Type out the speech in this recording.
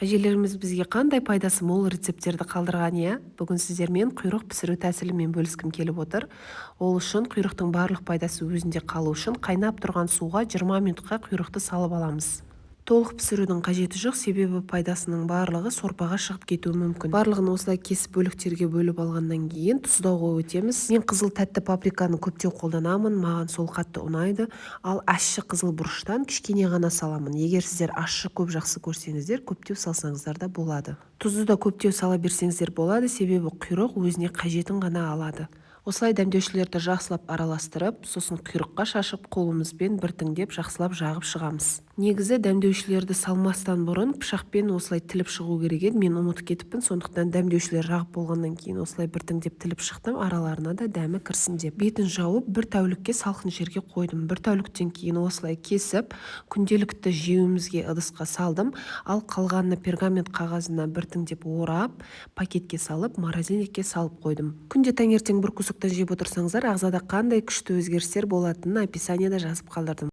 Әжелеріміз бізге қандай пайдасы мол рецепттерді қалдырған, иә? Бүгін сіздермен құйрық пісіру тәсілімен бөліскім келіп отыр. Ол үшін құйрықтың барлық пайдасы өзінде қалу үшін қайнап тұрған суға 20 минутқа құйрықты салып аламыз. Толық пісірудің қажеті жоқ, себебі пайдасының барлығы сорпаға шығып кетуі мүмкін. Барлығын осылай кесіп бөліктерге бөліп алғаннан кейін тұздауға өтеміз. Мен қызыл тәтті паприканы көптеу қолданамын, маған сол қатты ұнайды. Ал ащы қызыл бұрыштан кішкене ғана саламын. Егер сіздер ащы көп жақсы көрсеңіздер, көптеу салсаңыздар да болады. Тұзды да көптеу сала берсеңіздер болады, себебі құйрық өзіне қажетін ғана алады. Осылай дәмдеушілерді жақсылап араластырып, сосын құйрыққа шашып, қолымызбен біртіндеп жақсылап жағып шығамыз. Негізі дәмдеушілерді салмастан бұрын пышақпен осылай тіліп шығу керек еді, мен ұмытып кетіппін, сондықтан дәмдеушілер жағып болғаннан кейін осылай біртіндеп тіліп шықтым, араларына да дәмі кірсін деп. Бетін жауып, бір тәулікке салқын жерге қойдым. Бір тәуліктен кейін осылай кесіп, күнделікті жеуімізге ыдысқа салдым, ал қалғанына пергамент қағазына біртіндеп орап, пакетке салып, морозильникке салып қойдым. Күнде таңертең бір кусоктан жеп отырсаңыздар, ағзада қандай күшті өзгерістер болатынын описаниеда жазып қалдырдым.